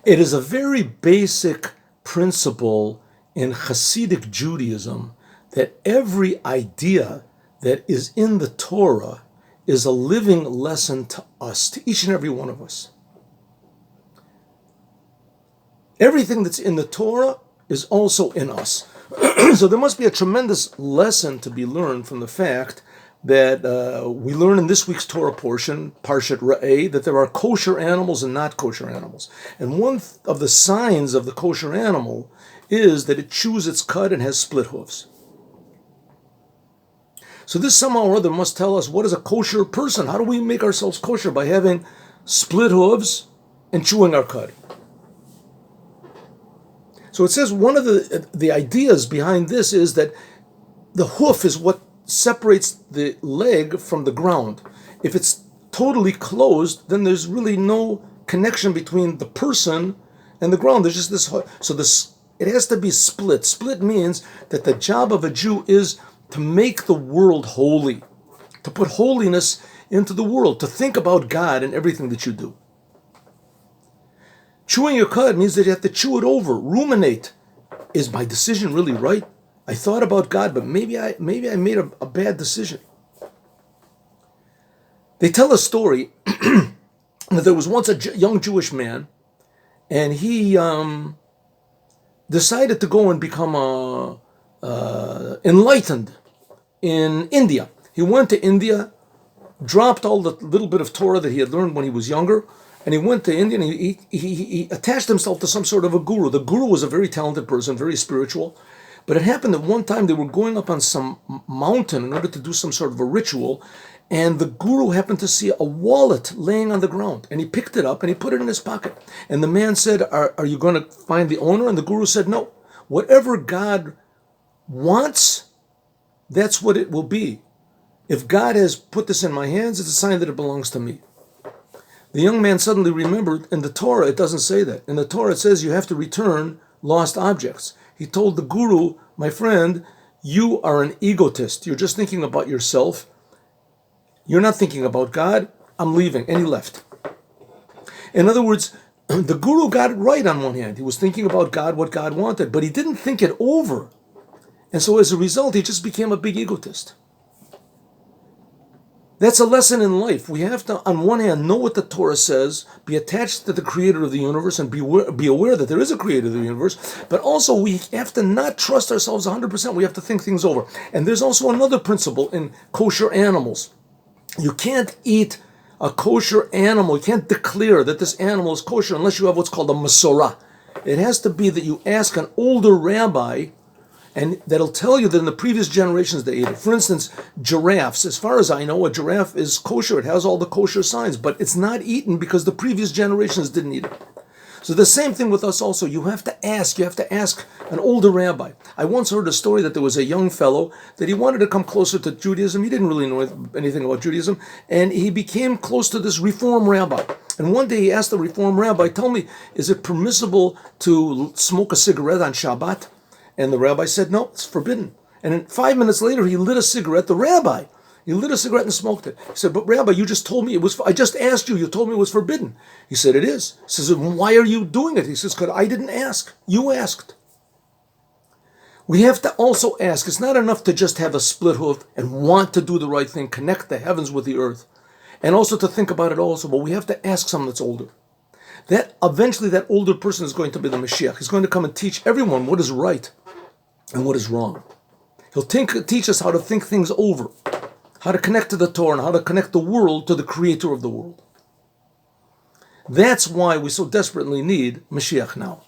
It is a very basic principle in Hasidic Judaism that every idea that is in the Torah is a living lesson to us, to each and every one of us. Everything that's in the Torah is also in us. So there must be a tremendous lesson to be learned from the fact that we learn in this week's Torah portion, Parshat Re'eh, that there are kosher animals and not kosher animals. And one of the signs of the kosher animal is that it chews its cud and has split hooves. So this somehow or other must tell us what is a kosher person. How do we make ourselves kosher? By having split hooves and chewing our cud. So it says one of the ideas behind this is that the hoof is what separates the leg from the ground. If it's totally closed, then there's really no connection between the person and the ground. There's just this. So it has to be split. Split means that the job of a Jew is to make the world holy, to put holiness into the world, to think about God in everything that you do. Chewing your cud means that you have to chew it over, ruminate. Is my decision really right? I thought about God, but maybe I made a bad decision. They tell a story that there was once a young Jewish man, and he decided to go and become enlightened in India. He went to India, dropped all the little bit of Torah that he had learned when he was younger, and he went to India and he attached himself to some sort of a guru. The guru was a very talented person, very spiritual. But it happened that one time they were going up on some mountain in order to do some sort of a ritual, and the guru happened to see a wallet laying on the ground, and he picked it up and he put it in his pocket. And the man said, are you going to find the owner? And the guru said, no. Whatever God wants, that's what it will be. If God has put this in my hands, it's a sign that it belongs to me. The young man suddenly remembered, in the Torah it doesn't say that. In the Torah it says you have to return lost objects. He told the guru, my friend, you are an egotist. You're just thinking about yourself. You're not thinking about God. I'm leaving. And he left. In other words, the guru got it right on one hand. He was thinking about God, what God wanted, but he didn't think it over. And so as a result, he just became a big egotist. That's a lesson in life. We have to, on one hand, know what the Torah says, be attached to the creator of the universe, and be aware that there is a creator of the universe, but also we have to not trust ourselves 100%. We have to think things over. And there's also another principle in kosher animals. You can't eat a kosher animal. You can't declare that this animal is kosher unless you have what's called a masorah. It has to be that you ask an older rabbi, and that'll tell you that in the previous generations they ate it. For instance, giraffes. As far as I know, a giraffe is kosher. It has all the kosher signs, but it's not eaten because the previous generations didn't eat it. So the same thing with us also. You have to ask an older rabbi. I once heard a story that there was a young fellow that he wanted to come closer to Judaism. He didn't really know anything about Judaism, and he became close to this Reform rabbi. And one day he asked the Reform rabbi, tell me, is it permissible to smoke a cigarette on Shabbat? And the rabbi said, no, it's forbidden. And then 5 minutes later, he lit a cigarette. The rabbi, he lit a cigarette and smoked it. He said, but Rabbi, you just told me it was, I just asked you, you told me it was forbidden. He said, it is. He says, why are you doing it? He says, because I didn't ask. You asked. We have to also ask. It's not enough to just have a split hoof and want to do the right thing, connect the heavens with the earth, and also to think about it also, but we have to ask someone that's older. That eventually that older person is going to be the Moshiach. He's going to come and teach everyone what is right and what is wrong. He'll teach us how to think things over, how to connect to the Torah, and how to connect the world to the creator of the world. That's why we so desperately need Moshiach now.